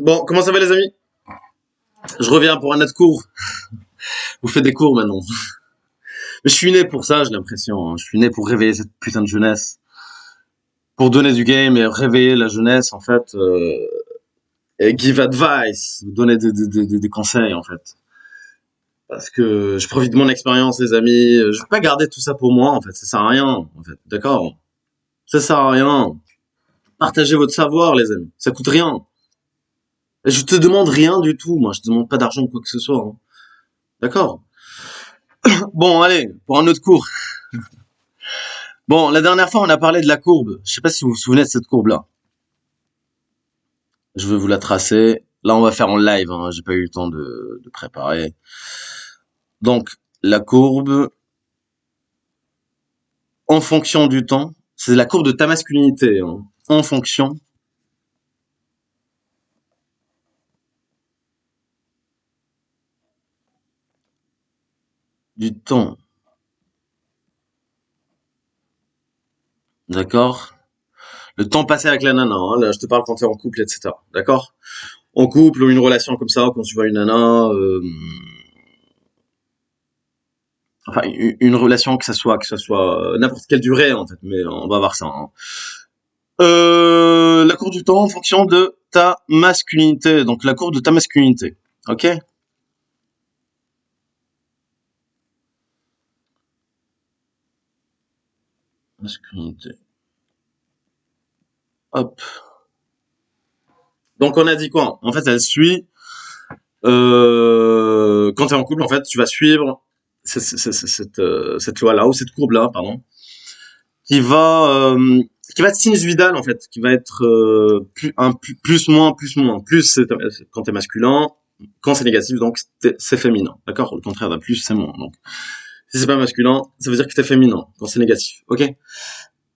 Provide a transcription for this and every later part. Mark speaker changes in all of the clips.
Speaker 1: Bon, comment ça va les amis? Je reviens pour un autre cours. Vous faites des cours maintenant. Mais je suis né pour ça, j'ai l'impression. Je suis né pour réveiller cette putain de jeunesse. Pour donner du game et réveiller la jeunesse, en fait. Et give advice. Donner des conseils, en fait. Parce que je profite de mon expérience, les amis. Je vais pas garder tout ça pour moi, en fait. Ça sert à rien, en fait. D'accord? Ça sert à rien. Partagez votre savoir, les amis. Ça coûte rien. Et je te demande rien du tout, moi. Je te demande pas d'argent ou quoi que ce soit, hein. D'accord? Bon, allez, pour un autre cours. Bon, la dernière fois, on a parlé de la courbe. Je sais pas si vous vous souvenez de cette courbe-là. Je vais vous la tracer. Là, on va faire en live, hein. J'ai pas eu le temps de préparer. Donc, la courbe, en fonction du temps, c'est la courbe de ta masculinité, hein. En fonction du temps. D'accord? Le temps passé avec la nana, hein. Là, je te parle quand t'es en couple, etc. D'accord? En couple ou une relation comme ça, quand tu vois une nana, enfin, une relation que ça soit n'importe quelle durée, en fait, mais on va voir ça, hein. La courbe du temps en fonction de ta masculinité. Donc la courbe de ta masculinité. Ok? Masculinité. Hop. Donc on a dit quoi? En fait, elle suit. Quand tu es en couple, en fait, tu vas suivre cette loi-là, ou cette courbe-là, pardon, qui va, qui va être sinusoïdale, en fait, qui va être plus, moins, plus, moins. Plus, c'est quand t'es masculin, quand c'est négatif, donc c'est féminin. D'accord? Le contraire d'un plus, c'est moins. Donc, si c'est pas masculin, ça veut dire que t'es féminin, quand c'est négatif. Ok?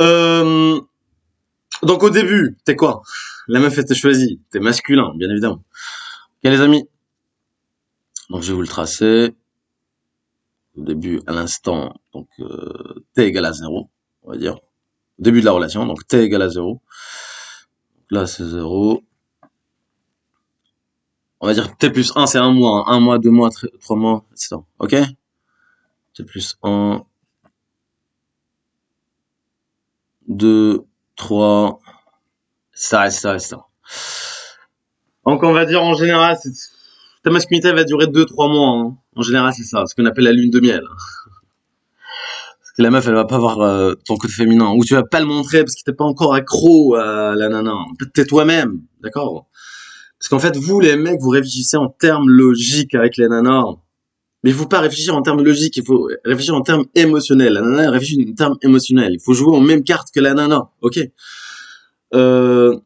Speaker 1: Euh, donc au début, t'es quoi? La meuf elle t'a choisi, t'es masculin, bien évidemment. Ok les amis? Donc je vais vous le tracer. Au début, à l'instant, donc t égale à 0, on va dire. Au début de la relation, donc t égale à 0. Donc là c'est 0. On va dire t plus 1 c'est 1 mois, hein. 1 mois, 2 mois, 3 mois, etc. Ok? T plus 1, 2, 3, ça, etc., etc. Donc on va dire en général, ta masculinité va durer 2-3 mois, hein. En général c'est ça, ce qu'on appelle la lune de miel. Parce que la meuf elle va pas voir ton côté féminin, ou tu vas pas le montrer parce que t'es pas encore accro à la nana. Peut-être t'es toi-même, d'accord? Parce qu'en fait vous les mecs vous réfléchissez en termes logiques avec les nanas. Mais il faut pas réfléchir en termes logiques, il faut réfléchir en termes émotionnels. La nana elle réfléchit en termes émotionnels. Il faut jouer aux mêmes cartes que la nana, ok? Euh,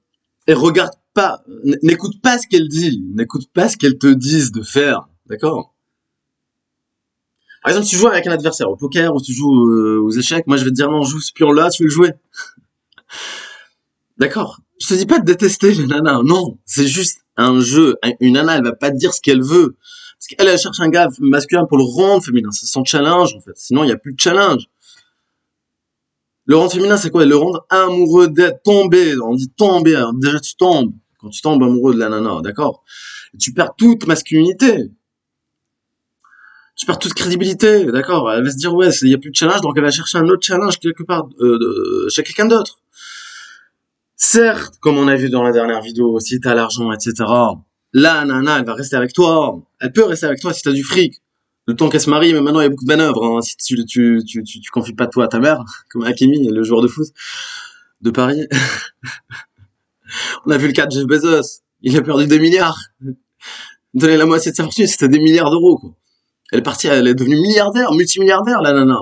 Speaker 1: et regarde pas, n'écoute pas ce qu'elle dit, n'écoute pas ce qu'elle te dise de faire, d'accord? Par exemple, si tu joues avec un adversaire au poker ou tu joues aux échecs, moi je vais te dire non, joue ce pion-là, tu veux le jouer, d'accord? Je te dis pas de détester les nanas, non, c'est juste un jeu. Une nana, elle va pas te dire ce qu'elle veut, parce qu'elle elle cherche un gars masculin pour le rendre féminin, c'est son challenge en fait. Sinon, il y a plus de challenge. Le rendre féminin, c'est quoi? Le rendre amoureux d'être tombé. On dit tomber. Alors déjà, tu tombes. Quand tu tombes amoureux de la nana, d'accord? Tu perds toute masculinité. Tu perds toute crédibilité, d'accord? Elle va se dire, ouais, il y a plus de challenge, donc elle va chercher un autre challenge quelque part, chez quelqu'un d'autre. Certes, comme on a vu dans la dernière vidéo, si t'as l'argent, etc., la nana, elle va rester avec toi. Elle peut rester avec toi si t'as du fric. Le temps qu'elle se marie, mais maintenant il y a beaucoup de manœuvres, hein. Si tu confies pas toi à ta mère, comme Hakimi, le joueur de foot de Paris. On a vu le cas de Jeff Bezos. Il a perdu des milliards. Donner la moitié de sa fortune, c'était des milliards d'euros, quoi. Elle est partie, elle est devenue milliardaire, multimilliardaire, la nana.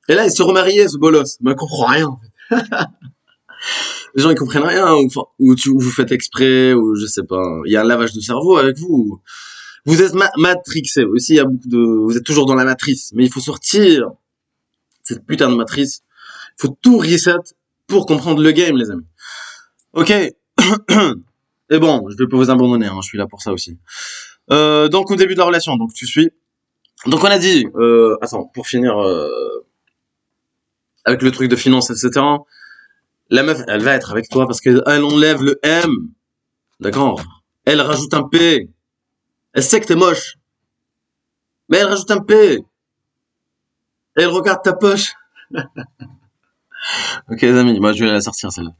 Speaker 1: Et là, il se remariait, ce bolos. Mais elle comprend rien. Les gens, ils comprennent rien. Ou vous faites exprès, ou je sais pas. Il y a un lavage de cerveau avec vous. Vous êtes matrixé. Aussi, il y a beaucoup de, vous êtes toujours dans la matrice. Mais il faut sortir de cette putain de matrice. Il faut tout reset pour comprendre le game, les amis. Ok. Et bon, je vais pas vous abandonner, hein. Je suis là pour ça aussi. Donc, au début de la relation, donc tu suis. Donc, on a dit, attends, pour finir, avec le truc de finance, etc. La meuf, elle va être avec toi parce qu'elle enlève le M. D'accord? Elle rajoute un P. Elle sait que t'es moche. Mais elle rajoute un P. Et elle regarde ta poche. Ok les amis, moi je vais la sortir celle-là.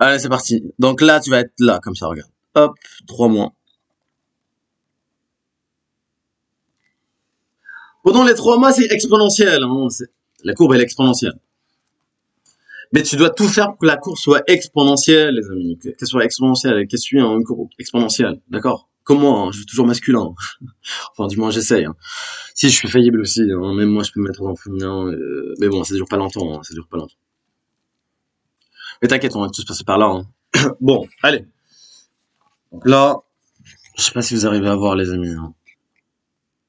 Speaker 1: Allez c'est parti. Donc là tu vas être là comme ça, regarde. Hop, 3 mois. Pendant les 3 mois c'est exponentiel. Hein. La courbe elle est exponentielle. Mais tu dois tout faire pour que la courbe soit exponentielle les amis. Qu'elle soit exponentielle, qu'elle suive une courbe exponentielle. D'accord? Comme moi, hein, je suis toujours masculin. Enfin du moins j'essaye. Hein. Si je suis faillible aussi, hein. Même moi je peux me mettre dans le féminin. Mais bon ça dure pas longtemps. Hein. Ça dure pas longtemps. Mais t'inquiète, on va tous passer par là. Hein. Bon, allez. Donc là, je sais pas si vous arrivez à voir les amis. Hein.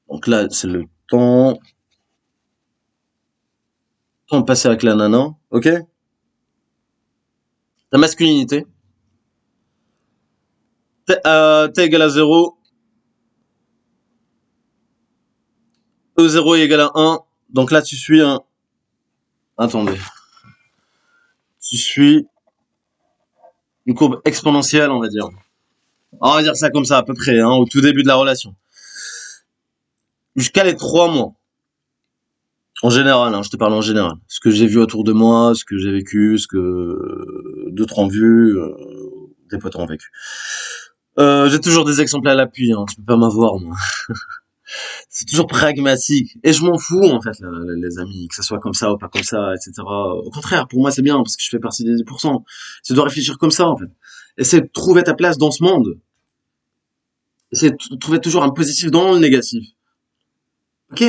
Speaker 1: Donc là, c'est le temps passé avec la nana, ok? La masculinité. T égale à 0, E0 est égal à 1. Donc là, tu suis un... Attendez. Tu suis une courbe exponentielle, on va dire. On va dire ça comme ça, à peu près, hein, au tout début de la relation. Jusqu'à les 3 mois. En général, hein, je te parle en général. Ce que j'ai vu autour de moi, ce que j'ai vécu, ce que d'autres ont vu, des potes ont vécu. J'ai toujours des exemples à l'appui, hein, tu peux pas m'avoir, moi. C'est toujours pragmatique. Et je m'en fous, en fait, les amis, que ça soit comme ça ou pas comme ça, etc. Au contraire, pour moi, c'est bien, parce que je fais partie des 10%. Tu dois réfléchir comme ça, en fait. Essaie de trouver ta place dans ce monde. Essaie de trouver toujours un positif dans le négatif. Ok?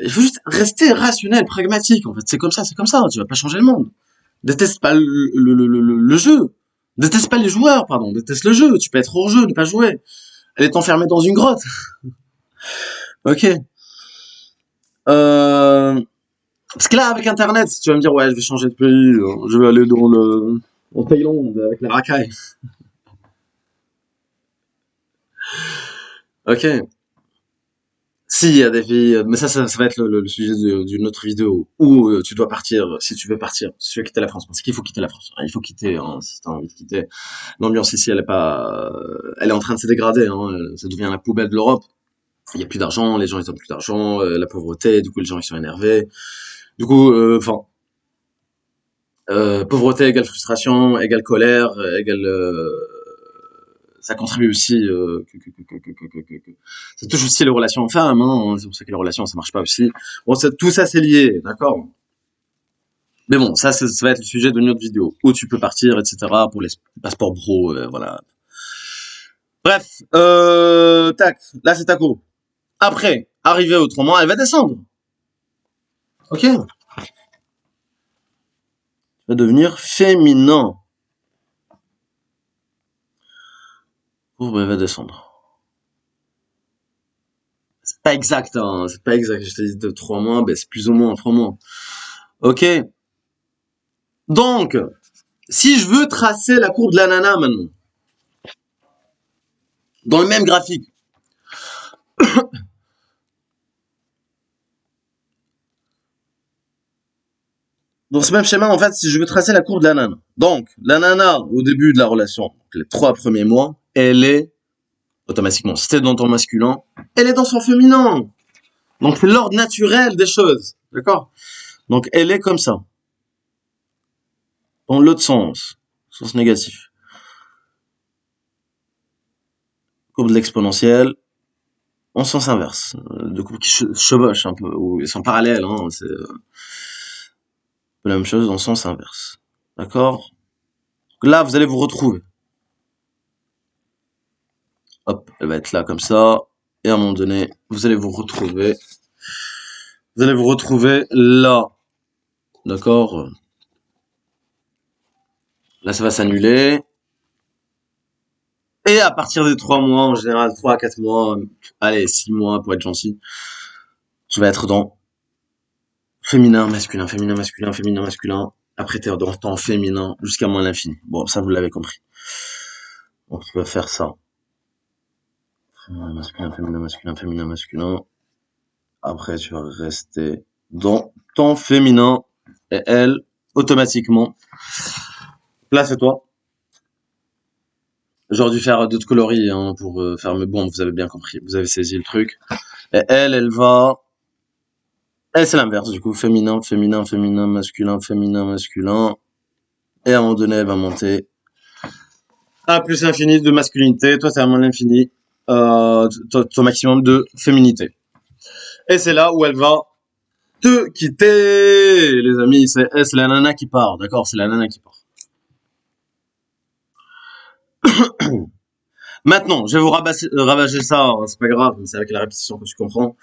Speaker 1: Il faut juste rester rationnel, pragmatique, en fait. C'est comme ça. Tu vas pas changer le monde. Déteste pas le jeu. Déteste pas les joueurs, pardon. Déteste le jeu. Tu peux être hors jeu, ne pas jouer. Elle est enfermée dans une grotte. Ok. Euh, Parce que là, avec Internet, tu vas me dire, ouais, je vais changer de pays, je vais aller en Thaïlande avec la racaille. Ok. Si, il y a des filles, mais ça va être le sujet d'une autre vidéo, où tu dois partir, si tu veux partir, si tu veux quitter la France, parce qu'il faut quitter la France, hein, il faut quitter, hein, si t'as envie de quitter. L'ambiance ici, elle est pas, elle est en train de se dégrader, hein, ça devient la poubelle de l'Europe. Il y a plus d'argent, les gens ils ont plus d'argent, la pauvreté, du coup les gens ils sont énervés. Du coup, enfin, pauvreté égale frustration, égale colère, égale ça contribue aussi ça touche aussi les relations femmes, hein, c'est pour ça que les relations ça marche pas aussi. Bon, tout ça c'est lié, d'accord. Mais bon, ça va être le sujet d'une autre vidéo où tu peux partir, etc. pour les passeports bro, voilà. Bref, tac, là c'est ta courbe. Après, arrivé autrement, elle va descendre. Ok, elle va devenir féminin. Courbe, elle va descendre. C'est pas exact, hein, c'est pas exact. Je t'ai dit de 3 mois, ben c'est plus ou moins 3 mois. Ok. Donc, si je veux tracer la courbe de la nana maintenant, dans le même graphique, dans ce même schéma, en fait, si je veux tracer la courbe de la nana. Donc, la nana, au début de la relation, les 3 premiers mois, elle est automatiquement, si t'es dans ton masculin, elle est dans son féminin. Donc, c'est l'ordre naturel des choses. D'accord? Donc, elle est comme ça. Dans l'autre sens négatif. Courbe de l'exponentielle, en sens inverse. Deux courbes qui chevauchent un peu, ou ils sont parallèles, hein, c'est la même chose dans le sens inverse. D'accord? Là, vous allez vous retrouver. Hop, elle va être là comme ça. Et à un moment donné, vous allez vous retrouver. Vous allez vous retrouver là. D'accord? Là, ça va s'annuler. Et à partir des 3 mois, en général, 3 à 4 mois, allez, 6 mois pour être gentil, tu vas être dans féminin, masculin, féminin, masculin, féminin, masculin. Après, t'es dans temps féminin jusqu'à moins l'infini. Bon, ça, vous l'avez compris. Donc, tu vas faire ça. Féminin, masculin, féminin, masculin, féminin, masculin. Après, tu vas rester dans temps féminin. Et elle, automatiquement, là, c'est toi. J'aurais dû faire d'autres coloris hein, pour faire, mais bon, vous avez bien compris, vous avez saisi le truc. Et elle va, elle c'est l'inverse du coup, féminin, féminin, féminin, masculin, féminin, masculin. Et à un moment donné, elle va monter à plus l'infini de masculinité. Toi, c'est à moins l'infini, ton maximum de féminité. Et c'est là où elle va te quitter, les amis. C'est la nana qui part, d'accord? C'est la nana qui part. Maintenant, je vais vous ravager ça, hein, c'est pas grave, mais c'est avec la répétition que tu comprends.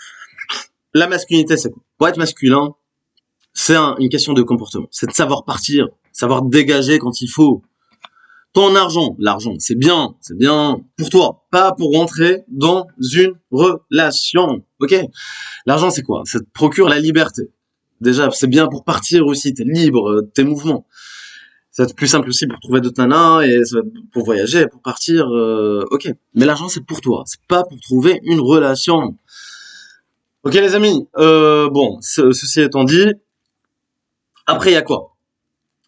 Speaker 1: La masculinité, c'est quoi? Pour être masculin, c'est une question de comportement. C'est de savoir partir, savoir dégager quand il faut. Ton argent, l'argent, c'est bien pour toi, pas pour rentrer dans une relation, ok? L'argent, c'est quoi? Ça te procure la liberté. Déjà, c'est bien pour partir aussi, t'es libre, tes mouvements. Ça va être plus simple aussi pour trouver d'autres nanas et pour voyager, pour partir, ok. Mais l'argent, c'est pour toi, c'est pas pour trouver une relation. Ok les amis, bon, ceci étant dit, après il y a quoi?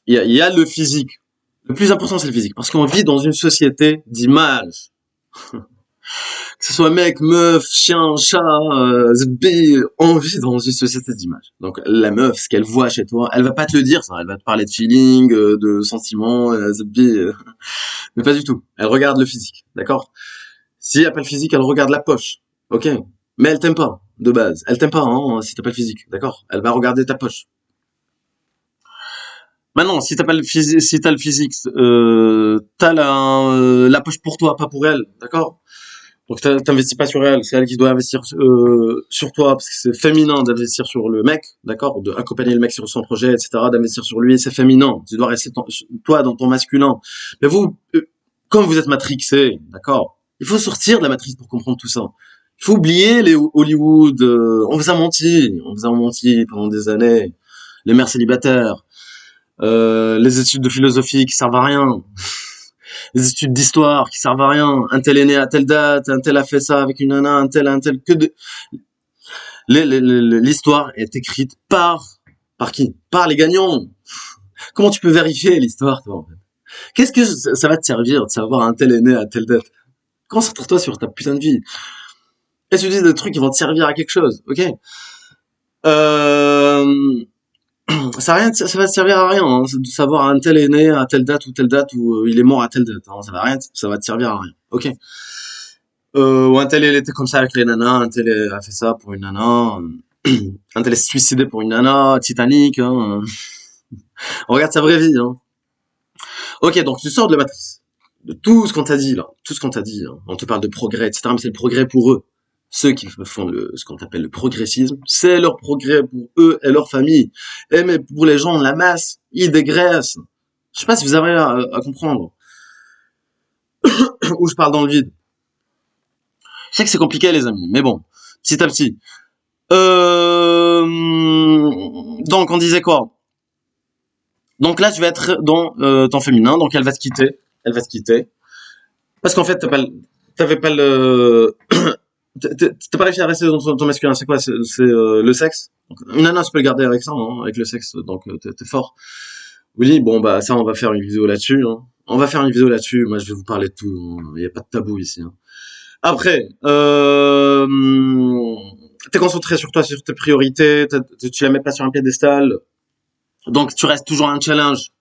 Speaker 1: Il y a le physique. Le plus important, c'est le physique, parce qu'on vit dans une société d'image. Que ce soit mec, meuf, chien, chat, zbi, on vit dans une société d'image. Donc la meuf, ce qu'elle voit chez toi, elle va pas te le dire, ça, elle va te parler de feeling, de sentiments, zbi, mais pas du tout. Elle regarde le physique, d'accord? Si elle a pas le physique, elle regarde la poche, ok? Mais elle t'aime pas, de base. Elle t'aime pas, hein, si t'as pas le physique, d'accord? Elle va regarder ta poche. Maintenant, si t'as pas le physique, si t'as le physique, t'as la poche pour toi, pas pour elle, d'accord? Donc t'investis pas sur elle, c'est elle qui doit investir sur toi, parce que c'est féminin d'investir sur le mec, d'accord? De accompagner le mec sur son projet, etc., d'investir sur lui, c'est féminin. Tu dois rester toi dans ton masculin. Mais vous, comme vous êtes matrixé, d'accord? Il faut sortir de la matrice pour comprendre tout ça. Il faut oublier les Hollywood, on vous a menti pendant des années. Les mères célibataires, les études de philosophie qui servent à rien, les études d'histoire qui servent à rien, un tel est né à telle date, un tel a fait ça avec une nana, un tel, que de... L'histoire est écrite par qui? Par les gagnants. Comment tu peux vérifier l'histoire, toi, en fait? Qu'est-ce que ça va te servir de savoir un tel est né à telle date? Concentre-toi sur ta putain de vie. Et tu dis des trucs qui vont te servir à quelque chose, ok? Euh, ça va te servir à rien, hein, de savoir un tel est né à telle date ou il est mort à telle date, hein, ça va rien, ça va te servir à rien, ok? Ou un tel il était comme ça avec les nanas, un tel a fait ça pour une nana, un tel est suicidé pour une nana, Titanic, hein, on regarde sa vraie vie, hein. Ok, donc tu sors de la matrice, de tout ce qu'on t'a dit là, tout ce qu'on t'a dit, hein. On te parle de progrès, etc., mais c'est le progrès pour eux. Ceux qui font ce qu'on appelle le progressisme, c'est leur progrès pour eux et leur famille. Et mais pour les gens de la masse, ils dégraissent. Je sais pas si vous arrivez à comprendre. Où je parle dans le vide. Je sais que c'est compliqué les amis, mais bon, petit à petit. Donc on disait quoi? Donc là tu vas être dans ton féminin, donc elle va te quitter. Elle va te quitter. Parce qu'en fait t'avais pas le... T'as pas réussi à rester dans ton masculin, c'est quoi? C'est le sexe? Donc, une nana, tu peux le garder avec ça, hein, avec le sexe, donc t'es fort. Oui, bon bah ça on va faire une vidéo là-dessus, hein. On va faire une vidéo là-dessus, moi je vais vous parler de tout, hein. Il y a pas de tabou ici, hein. Après, t'es concentré sur toi, sur tes priorités, tu la mets pas sur un piédestal, donc tu restes toujours un challenge.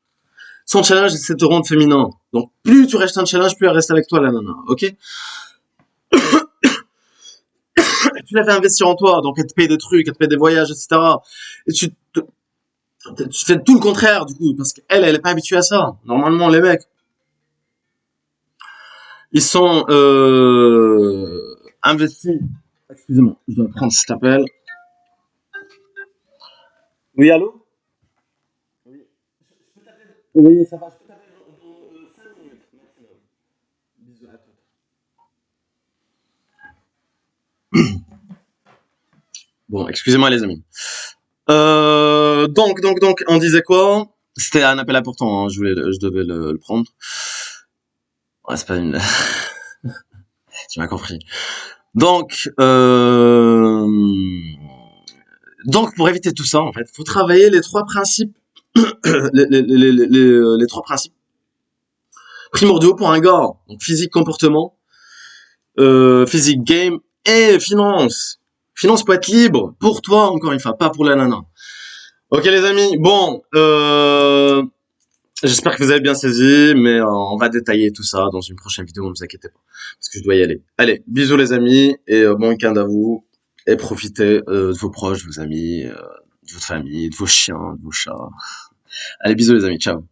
Speaker 1: Son challenge, c'est de te rendre féminin. Donc plus tu restes un challenge, plus elle reste avec toi la nana, ok? Tu la fais investir en toi, donc elle te paye des trucs, elle te paye des voyages, etc. Et tu fais tout le contraire du coup, parce qu'elle, elle est pas habituée à ça. Normalement, les mecs, ils sont investis. Excusez-moi, je dois prendre cet appel. Oui, allô? Oui. Oui, ça va, je peux t'appeler dans 5 minutes maximum. Bisous à toi. Bon, excusez-moi les amis. Donc, on disait quoi? C'était un appel important, hein, je devais le prendre. Ouais, c'est pas une... tu m'as compris. Donc, donc, pour éviter tout ça, en fait, faut travailler les trois principes, les trois principes primordiaux pour un gars. Donc physique, comportement, physique, game et finance. Finance pour être libre, pour toi encore une fois, pas pour la nana. Ok les amis, bon, j'espère que vous avez bien saisi, mais on va détailler tout ça dans une prochaine vidéo, ne vous inquiétez pas, parce que je dois y aller. Allez, bisous les amis, et bon week-end à vous, et profitez de vos proches, de vos amis, de votre famille, de vos chiens, de vos chats. Allez, bisous les amis, ciao.